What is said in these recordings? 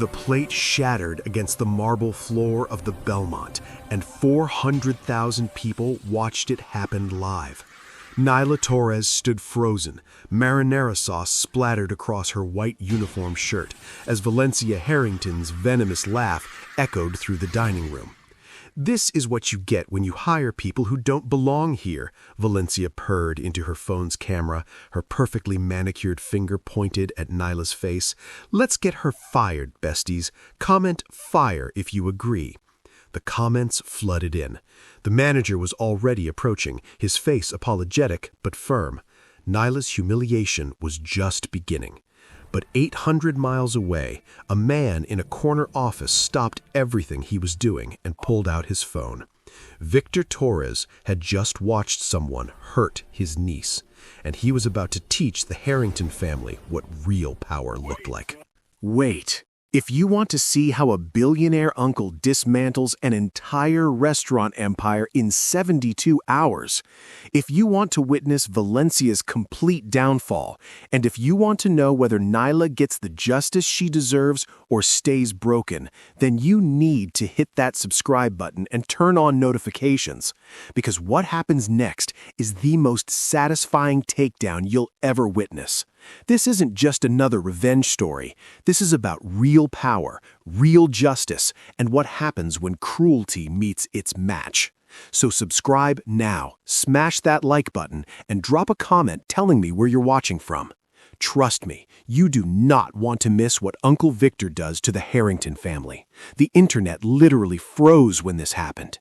The plate shattered against the marble floor of the Bellmont, and 400,000 people watched it happen live. Nyla Torres stood frozen, marinara sauce splattered across her white uniform shirt, as Valencia Harrington's venomous laugh echoed through the dining room. "This is what you get when you hire people who don't belong here," Valencia purred into her phone's camera, her perfectly manicured finger pointed at Nyla's face. "Let's get her fired, besties. Comment fire if you agree." The comments flooded in. The manager was already approaching, his face apologetic but firm. Nyla's humiliation was just beginning. But 800 miles away, a man in a corner office stopped everything he was doing and pulled out his phone. Victor Torres had just watched someone hurt his niece, and he was about to teach the Herrington family what real power looked like. Wait. If you want to see how a billionaire uncle dismantles an entire restaurant empire in 72 hours, if you want to witness Valencia's complete downfall, and if you want to know whether Nyla gets the justice she deserves or stays broken, then you need to hit that subscribe button and turn on notifications, because what happens next is the most satisfying takedown you'll ever witness. This isn't just another revenge story. This is about real power, real justice, and what happens when cruelty meets its match. So subscribe now, smash that like button, and drop a comment telling me where you're watching from. Trust me, you do not want to miss what Uncle Victor does to the Herrington family. The internet literally froze when this happened.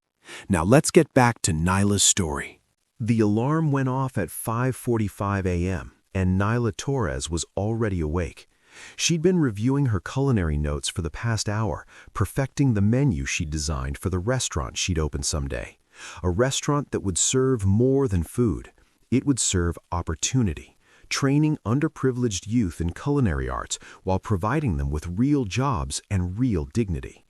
Now let's get back to Nyla's story. The alarm went off at 5:45 a.m. and Nyla Torres was already awake. She'd been reviewing her culinary notes for the past hour, perfecting the menu she'd designed for the restaurant she'd open someday. A restaurant that would serve more than food. It would serve opportunity, training underprivileged youth in culinary arts while providing them with real jobs and real dignity.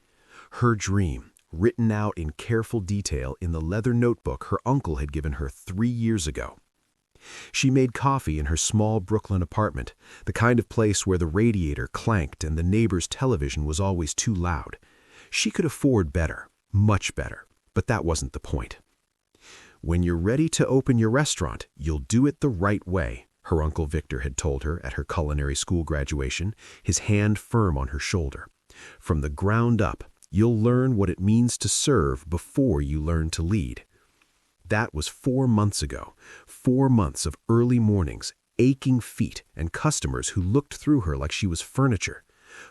Her dream, written out in careful detail in the leather notebook her uncle had given her 3 years ago. She made coffee in her small Brooklyn apartment, the kind of place where the radiator clanked and the neighbor's television was always too loud. She could afford better, much better, but that wasn't the point. "When you're ready to open your restaurant, you'll do it the right way," her Uncle Victor had told her at her culinary school graduation, his hand firm on her shoulder. "From the ground up, you'll learn what it means to serve before you learn to lead." That was 4 months ago, 4 months of early mornings, aching feet, and customers who looked through her like she was furniture.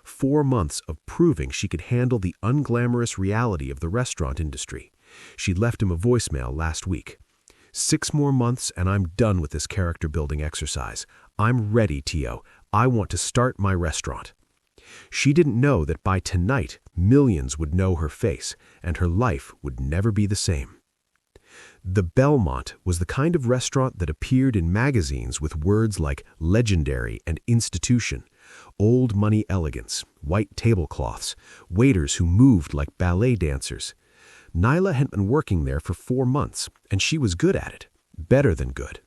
4 months of proving she could handle the unglamorous reality of the restaurant industry. She left him a voicemail last week. 6 more months and I'm done with this character-building exercise. I'm ready, Tio. I want to start my restaurant. She didn't know that by tonight, millions would know her face, and her life would never be the same. The Bellmont was the kind of restaurant that appeared in magazines with words like legendary and institution, old money elegance, white tablecloths, waiters who moved like ballet dancers. Nyla had been working there for 4 months, and she was good at it, better than good.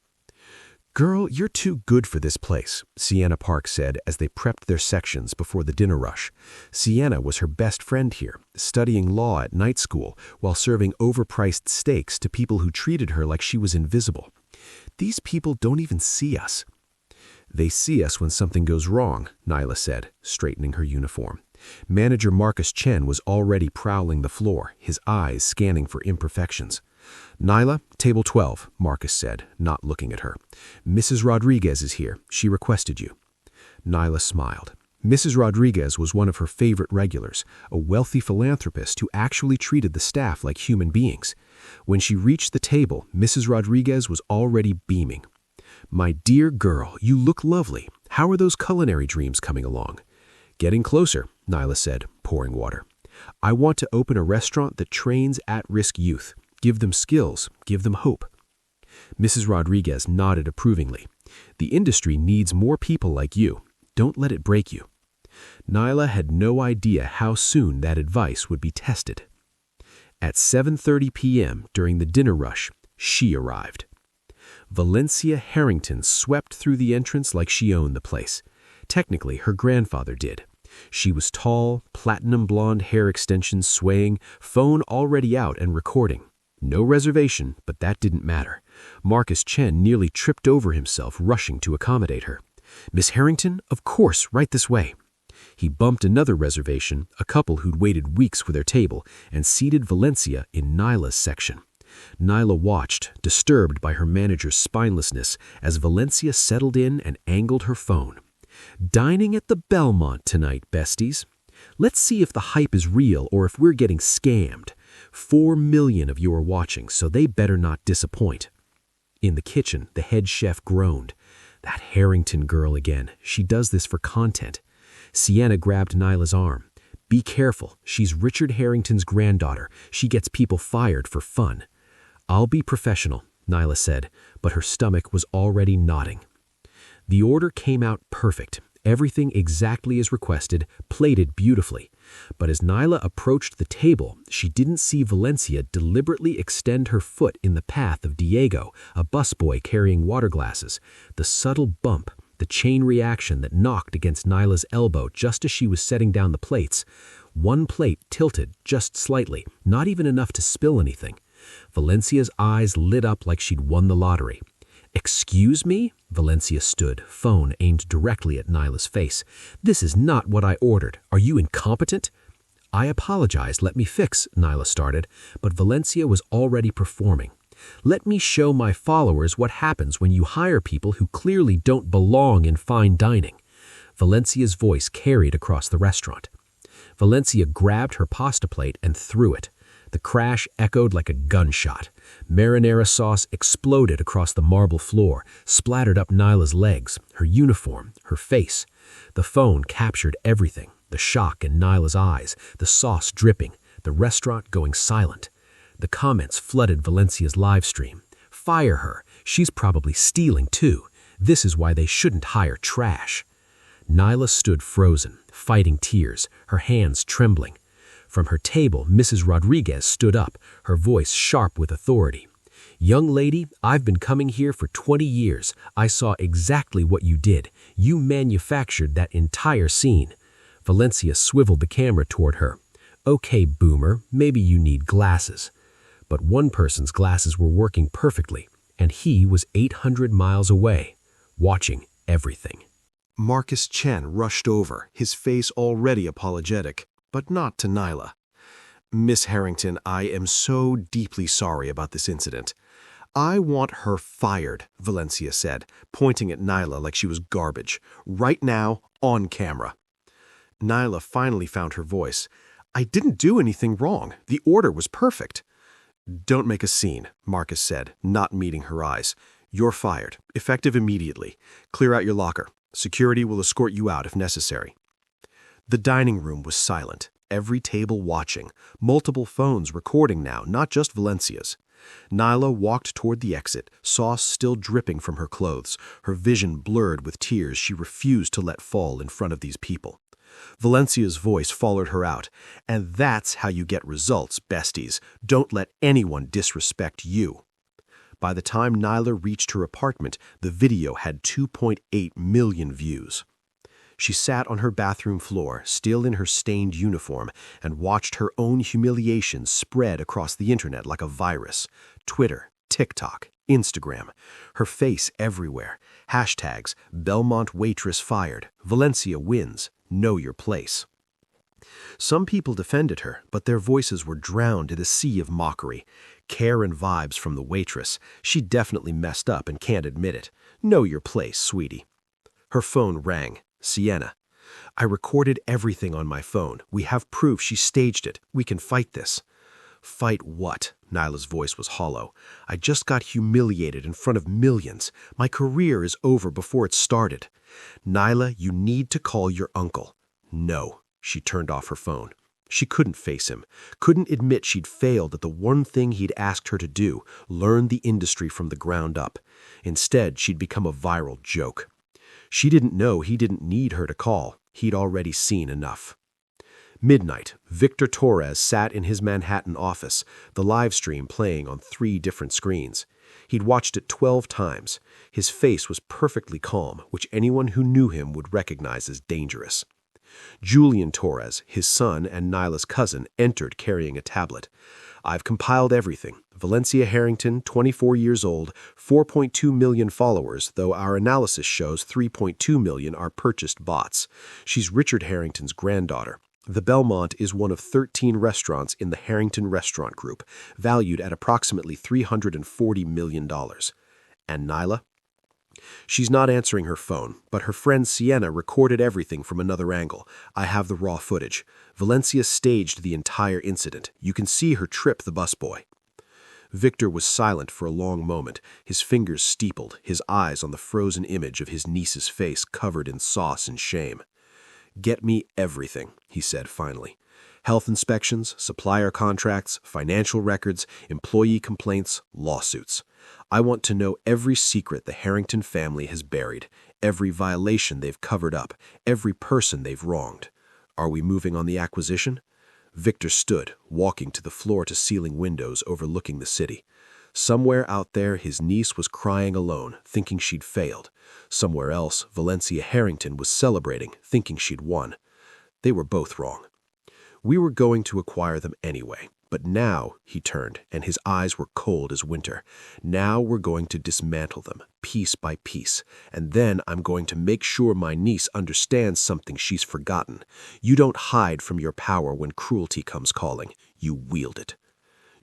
"Girl, you're too good for this place," Sienna Park said as they prepped their sections before the dinner rush. Sienna was her best friend here, studying law at night school while serving overpriced steaks to people who treated her like she was invisible. "These people don't even see us." "They see us when something goes wrong," Nyla said, straightening her uniform. Manager Marcus Chen was already prowling the floor, his eyes scanning for imperfections. "Nyla, table 12, Marcus said, not looking at her. "Mrs. Rodriguez is here. She requested you." Nyla smiled. Mrs. Rodriguez was one of her favorite regulars, a wealthy philanthropist who actually treated the staff like human beings. When she reached the table, Mrs. Rodriguez was already beaming. "My dear girl, you look lovely. How are those culinary dreams coming along?" "Getting closer," Nyla said, pouring water. "I want to open a restaurant that trains at-risk youth. Give them skills, give them hope." Mrs. Rodriguez nodded approvingly. "The industry needs more people like you. Don't let it break you." Nyla had no idea how soon that advice would be tested. At 7:30 p.m. during the dinner rush, she arrived. Valencia Harrington swept through the entrance like she owned the place. Technically, her grandfather did. She was tall, platinum blonde hair extensions swaying, phone already out and recording. No reservation, but that didn't matter. Marcus Chen nearly tripped over himself rushing to accommodate her. "Miss Harrington, of course, right this way." He bumped another reservation, a couple who'd waited weeks for their table, and seated Valencia in Nyla's section. Nyla watched, disturbed by her manager's spinelessness, as Valencia settled in and angled her phone. "Dining at the Bellmont tonight, besties. Let's see if the hype is real or if we're getting scammed. 4 million of you are watching, so they better not disappoint." In the kitchen, the head chef groaned. "That Herrington girl again. She does this for content." Sienna grabbed Nyla's arm. "Be careful. She's Richard Harrington's granddaughter. She gets people fired for fun." "I'll be professional," Nyla said, but her stomach was already nodding. The order came out perfect. Everything exactly as requested, plated beautifully. But as Nyla approached the table, she didn't see Valencia deliberately extend her foot in the path of Diego, a busboy carrying water glasses. The subtle bump, the chain reaction that knocked against Nyla's elbow just as she was setting down the plates. One plate tilted just slightly, not even enough to spill anything. Valencia's eyes lit up like she'd won the lottery. "Excuse me?" Valencia stood, phone aimed directly at Nyla's face. "This is not what I ordered. Are you incompetent?" "I apologize, let me fix," Nyla started, but Valencia was already performing. "Let me show my followers what happens when you hire people who clearly don't belong in fine dining." Valencia's voice carried across the restaurant. Valencia grabbed her pasta plate and threw it. The crash echoed like a gunshot. Marinara sauce exploded across the marble floor, splattered up Nyla's legs, her uniform, her face. The phone captured everything, the shock in Nyla's eyes, the sauce dripping, the restaurant going silent. The comments flooded Valencia's livestream. "Fire her. She's probably stealing too. This is why they shouldn't hire trash." Nyla stood frozen, fighting tears, her hands trembling. From her table, Mrs. Rodriguez stood up, her voice sharp with authority. "Young lady, I've been coming here for 20 years. I saw exactly what you did. You manufactured that entire scene." Valencia swiveled the camera toward her. "Okay, boomer, maybe you need glasses." But one person's glasses were working perfectly, and he was 800 miles away, watching everything. Marcus Chen rushed over, his face already apologetic, but not to Nyla. "Miss Harrington, I am so deeply sorry about this incident." "I want her fired," Valencia said, pointing at Nyla like she was garbage. "Right now, on camera." Nyla finally found her voice. "I didn't do anything wrong. The order was perfect." "Don't make a scene," Marcus said, not meeting her eyes. "You're fired, effective immediately. Clear out your locker. Security will escort you out if necessary." The dining room was silent, every table watching, multiple phones recording now, not just Valencia's. Nyla walked toward the exit, sauce still dripping from her clothes, her vision blurred with tears she refused to let fall in front of these people. Valencia's voice followed her out. "And that's how you get results, besties. Don't let anyone disrespect you." By the time Nyla reached her apartment, the video had 2.8 million views. She sat on her bathroom floor, still in her stained uniform, and watched her own humiliation spread across the internet like a virus. Twitter, TikTok, Instagram. Her face everywhere. Hashtags, Bellmont Waitress fired, Valencia wins, know your place. Some people defended her, but their voices were drowned in a sea of mockery. Care and vibes from the waitress. She definitely messed up and can't admit it. Know your place, sweetie. Her phone rang. Sienna. "I recorded everything on my phone. We have proof she staged it. We can fight this." "Fight what?" Nyla's voice was hollow. "I just got humiliated in front of millions. My career is over before it started." "Nyla, you need to call your uncle." "No." She turned off her phone. She couldn't face him, couldn't admit she'd failed at the one thing he'd asked her to do, learn the industry from the ground up. Instead, she'd become a viral joke. She didn't know he didn't need her to call. He'd already seen enough. Midnight, Victor Torres sat in his Manhattan office, the live stream playing on 3 different screens. He'd watched it 12 times. His face was perfectly calm, which anyone who knew him would recognize as dangerous. Julian Torres, his son and Nyla's cousin, entered carrying a tablet. "I've compiled everything. Valencia Harrington, 24 years old, 4.2 million followers, though our analysis shows 3.2 million are purchased bots. She's Richard Harrington's granddaughter. The Bellmont is one of 13 restaurants in the Herrington restaurant group, valued at approximately $340 million. And Nyla? She's not answering her phone, but her friend Sienna recorded everything from another angle. I have the raw footage. Valencia staged the entire incident. You can see her trip the busboy." Victor was silent for a long moment, his fingers steepled, his eyes on the frozen image of his niece's face covered in sauce and shame. "Get me everything," he said finally. "Health inspections, supplier contracts, financial records, employee complaints, lawsuits. I want to know every secret the Harrington family has buried, every violation they've covered up, every person they've wronged. Are we moving on the acquisition?" Victor stood, walking to the floor-to-ceiling windows overlooking the city. Somewhere out there, his niece was crying alone, thinking she'd failed. Somewhere else, Valencia Harrington was celebrating, thinking she'd won. They were both wrong. "We were going to acquire them anyway. But now," he turned, and his eyes were cold as winter, "now we're going to dismantle them, piece by piece, and then I'm going to make sure my niece understands something she's forgotten. You don't hide from your power when cruelty comes calling. You wield it."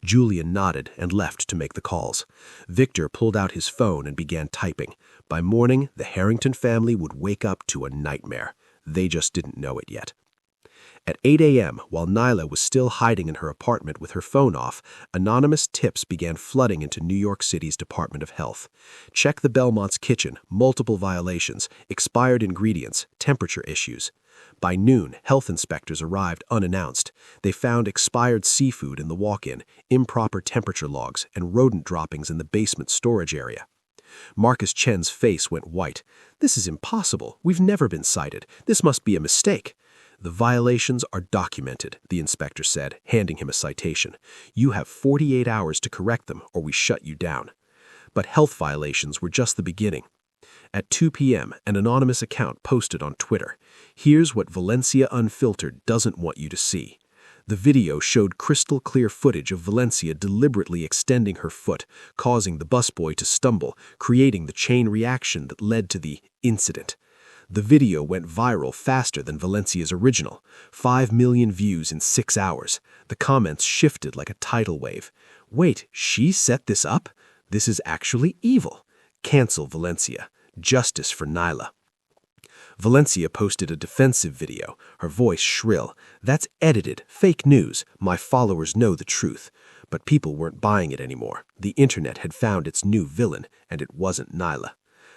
Julian nodded and left to make the calls. Victor pulled out his phone and began typing. By morning, the Harrington family would wake up to a nightmare. They just didn't know it yet. At 8 a.m., while Nyla was still hiding in her apartment with her phone off, anonymous tips began flooding into New York City's Department of Health. Check the Bellmont's kitchen, multiple violations, expired ingredients, temperature issues. By noon, health inspectors arrived unannounced. They found expired seafood in the walk-in, improper temperature logs, and rodent droppings in the basement storage area. Marcus Chen's face went white. "This is impossible. We've never been cited. This must be a mistake." "The violations are documented," the inspector said, handing him a citation. "You have 48 hours to correct them, or we shut you down." But health violations were just the beginning. At 2 p.m., an anonymous account posted on Twitter. "Here's what Valencia Unfiltered doesn't want you to see." The video showed crystal-clear footage of Valencia deliberately extending her foot, causing the busboy to stumble, creating the chain reaction that led to the incident. The video went viral faster than Valencia's original. 5 million views in 6 hours. The comments shifted like a tidal wave. "Wait, she set this up? This is actually evil. Cancel Valencia. Justice for Nyla." Valencia posted a defensive video, her voice shrill. "That's edited, fake news. My followers know the truth." But people weren't buying it anymore. The internet had found its new villain, and it wasn't Nyla.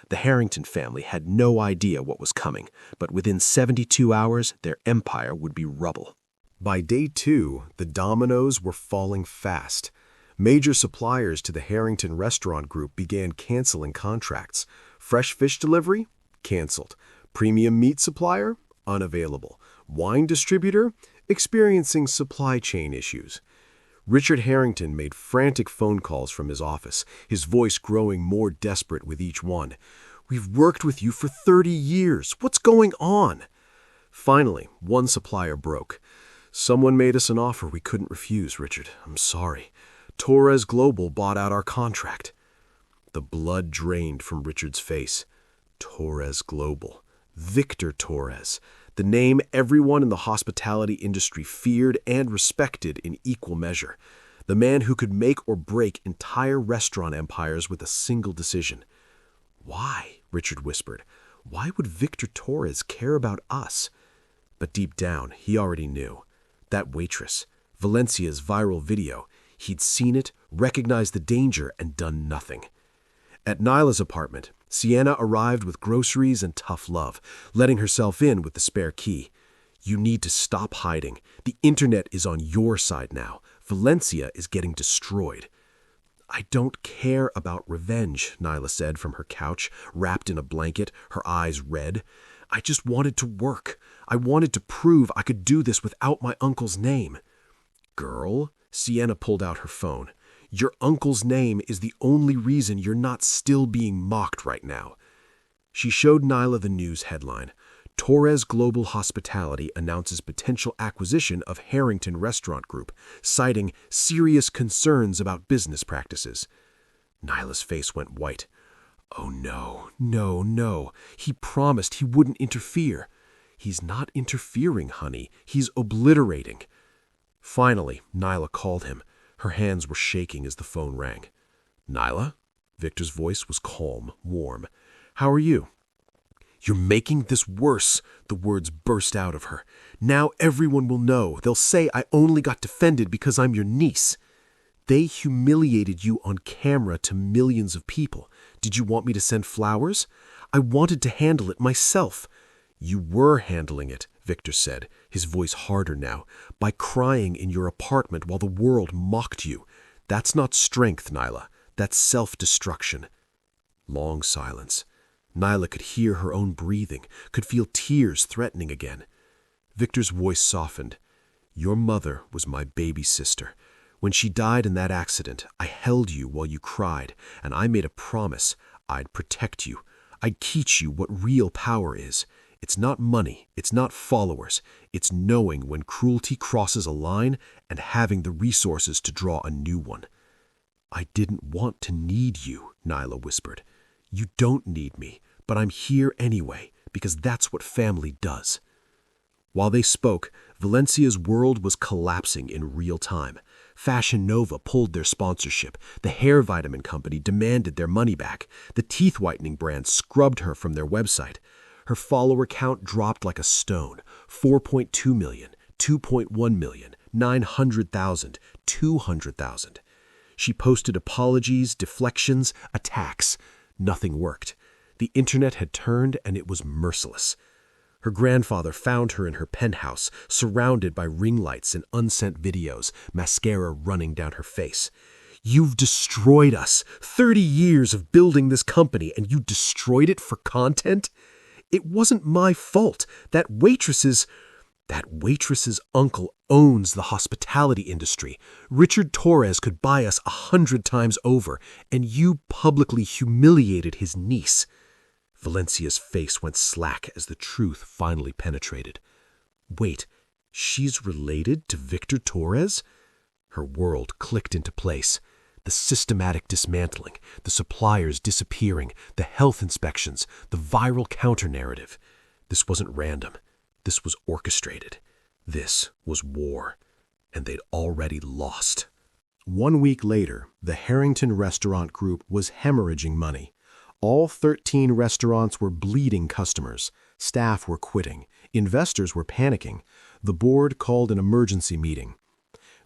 The Harrington family had no idea what was coming, but within 72 hours, their empire would be rubble. By day 2, the dominoes were falling fast. Major suppliers to the Harrington restaurant group began canceling contracts. Fresh fish delivery? Canceled. Premium meat supplier? Unavailable. Wine distributor? Experiencing supply chain issues. Richard Herrington made frantic phone calls from his office, his voice growing more desperate with each one. "We've worked with you for 30 years. What's going on?" Finally, one supplier broke. "Someone made us an offer we couldn't refuse, Richard. I'm sorry. Torres Global bought out our contract." The blood drained from Richard's face. Torres Global. Victor Torres. The name everyone in the hospitality industry feared and respected in equal measure. The man who could make or break entire restaurant empires with a single decision. "Why?" Richard whispered. "Why would Victor Torres care about us?" But deep down, he already knew. That waitress, Valencia's viral video, he'd seen it, recognized the danger, and done nothing. At Nyla's apartment, Sienna arrived with groceries and tough love, letting herself in with the spare key. "You need to stop hiding. The internet is on your side now. Valencia is getting destroyed." "I don't care about revenge," Nyla said from her couch, wrapped in a blanket, her eyes red. "I just wanted to work. I wanted to prove I could do this without my uncle's name." "Girl," Sienna pulled out her phone. "Your uncle's name is the only reason you're not still being mocked right now." She showed Nyla the news headline. Torres Global Hospitality announces potential acquisition of Herrington Restaurant Group, citing serious concerns about business practices. Nyla's face went white. Oh no, no, no. He promised he wouldn't interfere. He's not interfering, honey. He's obliterating. Finally, Nyla called him. Her hands were shaking as the phone rang. Nyla? Victor's voice was calm, warm. How are you? You're making this worse, the words burst out of her. Now everyone will know. They'll say I only got defended because I'm your niece. They humiliated you on camera to millions of people. Did you want me to send flowers? I wanted to handle it myself. You were handling it, Victor said, his voice harder now, by crying in your apartment while the world mocked you. That's not strength, Nyla. That's self-destruction. Long silence. Nyla could hear her own breathing, could feel tears threatening again. Victor's voice softened. Your mother was my baby sister. When she died in that accident, I held you while you cried, and I made a promise. I'd protect you. I'd teach you what real power is. It's not money, it's not followers. It's knowing when cruelty crosses a line and having the resources to draw a new one. I didn't want to need you, Nyla whispered. You don't need me, but I'm here anyway, because that's what family does. While they spoke, Valencia's world was collapsing in real time. Fashion Nova pulled their sponsorship. The hair vitamin company demanded their money back. The teeth whitening brand scrubbed her from their website. Her follower count dropped like a stone. 4.2 million, 2.1 million, 900,000, 200,000. She posted apologies, deflections, attacks. Nothing worked. The internet had turned, and it was merciless. Her grandfather found her in her penthouse, surrounded by ring lights and unsent videos, mascara running down her face. You've destroyed us. 30 years of building this company, and you destroyed it for content? It wasn't my fault. That waitress's uncle owns the hospitality industry. Richard Torres could buy us 100 times over, and you publicly humiliated his niece. Valencia's face went slack as the truth finally penetrated. Wait, she's related to Victor Torres? Her world clicked into place. The systematic dismantling, the suppliers disappearing, the health inspections, the viral counter-narrative. This wasn't random. This was orchestrated. This was war. And they'd already lost. 1 week later, the Herrington Restaurant Group was hemorrhaging money. All 13 restaurants were bleeding customers. Staff were quitting. Investors were panicking. The board called an emergency meeting.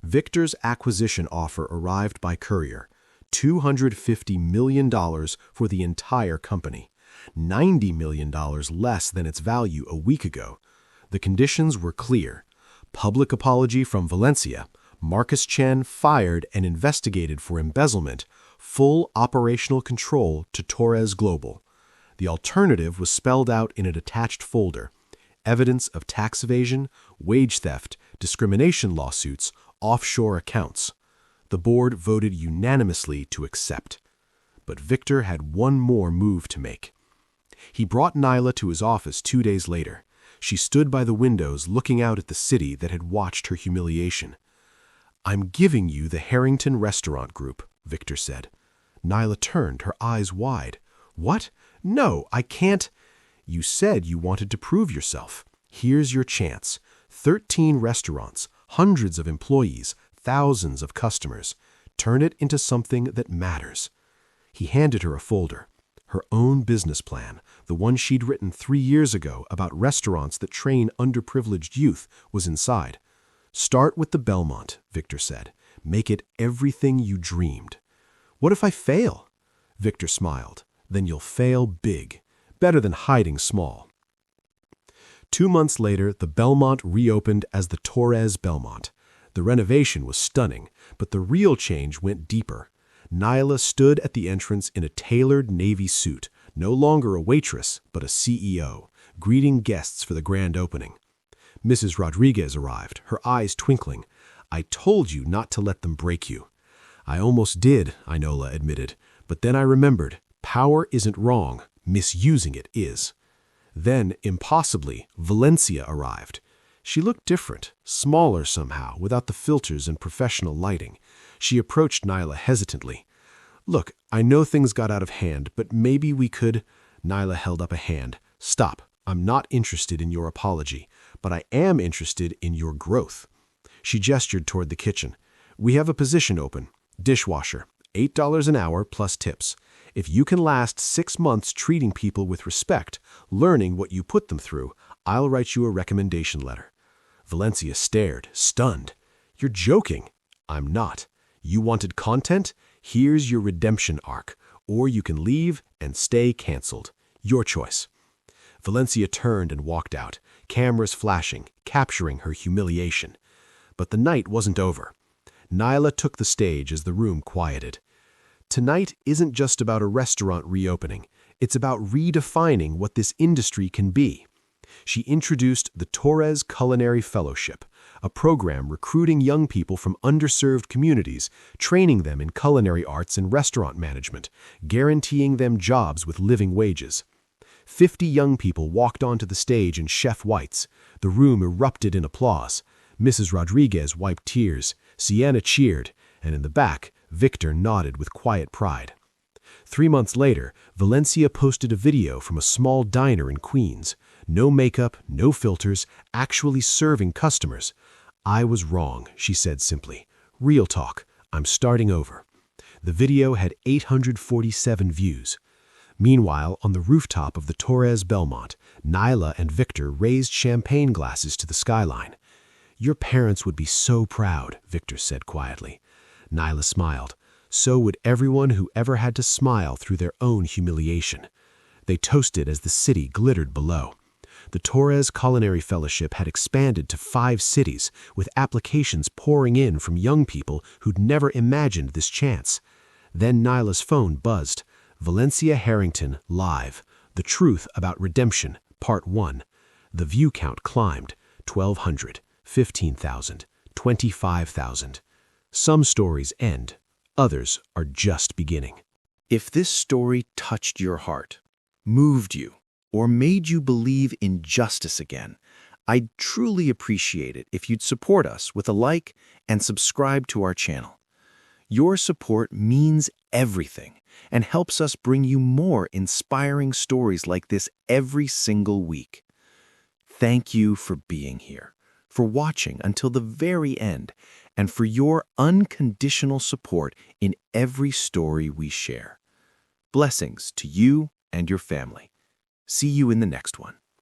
Victor's acquisition offer arrived by courier. $250 million for the entire company. $90 million less than its value a week ago. The conditions were clear. Public apology from Valencia. Marcus Chen fired and investigated for embezzlement. Full operational control to Torres Global. The alternative was spelled out in an attached folder. Evidence of tax evasion, wage theft, discrimination lawsuits, offshore accounts. The board voted unanimously to accept. But Victor had one more move to make. He brought Nyla to his office 2 days later. She stood by the windows looking out at the city that had watched her humiliation. I'm giving you the Herrington Restaurant Group, Victor said. Nyla turned, her eyes wide. What? No, I can't. You said you wanted to prove yourself. Here's your chance. 13 restaurants, hundreds of employees, thousands of customers. Turn it into something that matters. He handed her a folder. Her own business plan, the one she'd written 3 years ago about restaurants that train underprivileged youth, was inside. Start with the Bellmont, Victor said. Make it everything you dreamed. What if I fail? Victor smiled. Then you'll fail big. Better than hiding small. 2 months later, the Bellmont reopened as the Torres Bellmont. The renovation was stunning, but the real change went deeper. Nyla stood at the entrance in a tailored navy suit, no longer a waitress, but a CEO, greeting guests for the grand opening. Mrs. Rodriguez arrived, her eyes twinkling. I told you not to let them break you. I almost did, Inola admitted, but then I remembered, power isn't wrong, misusing it is. Then, impossibly, Valencia arrived. She looked different, smaller somehow, without the filters and professional lighting. She approached Nyla hesitantly. "Look, I know things got out of hand, but maybe we could—" Nyla held up a hand. "Stop. I'm not interested in your apology, but I am interested in your growth." She gestured toward the kitchen. "We have a position open. Dishwasher. $8 an hour plus tips. If you can last 6 months treating people with respect, learning what you put them through, I'll write you a recommendation letter." Valencia stared, stunned. "You're joking." "I'm not. You wanted content? Here's your redemption arc. Or you can leave and stay canceled. Your choice." Valencia turned and walked out, cameras flashing, capturing her humiliation. But the night wasn't over. Nyla took the stage as the room quieted. Tonight isn't just about a restaurant reopening. It's about redefining what this industry can be. She introduced the Torres Culinary Fellowship, a program recruiting young people from underserved communities, training them in culinary arts and restaurant management, guaranteeing them jobs with living wages. 50 young people walked onto the stage in chef whites. The room erupted in applause. Mrs. Rodriguez wiped tears, Sienna cheered, and in the back, Victor nodded with quiet pride. 3 months later, Valencia posted a video from a small diner in Queens. No makeup, no filters, actually serving customers. "I was wrong," she said simply. "Real talk. I'm starting over." The video had 847 views. Meanwhile, on the rooftop of the Torres Bellmont, Nyla and Victor raised champagne glasses to the skyline. "Your parents would be so proud," Victor said quietly. Nyla smiled. So would everyone who ever had to smile through their own humiliation. They toasted as the city glittered below. The Torres Culinary Fellowship had expanded to 5 cities, with applications pouring in from young people who'd never imagined this chance. Then Nyla's phone buzzed. Valencia Harrington, live. The Truth About Redemption, Part 1. The view count climbed. 1,200, 15,000, 25,000. Some stories end. Others are just beginning. If this story touched your heart, moved you, or made you believe in justice again, I'd truly appreciate it if you'd support us with a like and subscribe to our channel. Your support means everything and helps us bring you more inspiring stories like this every single week. Thank you for being here, for watching until the very end, and for your unconditional support in every story we share. Blessings to you and your family. See you in the next one.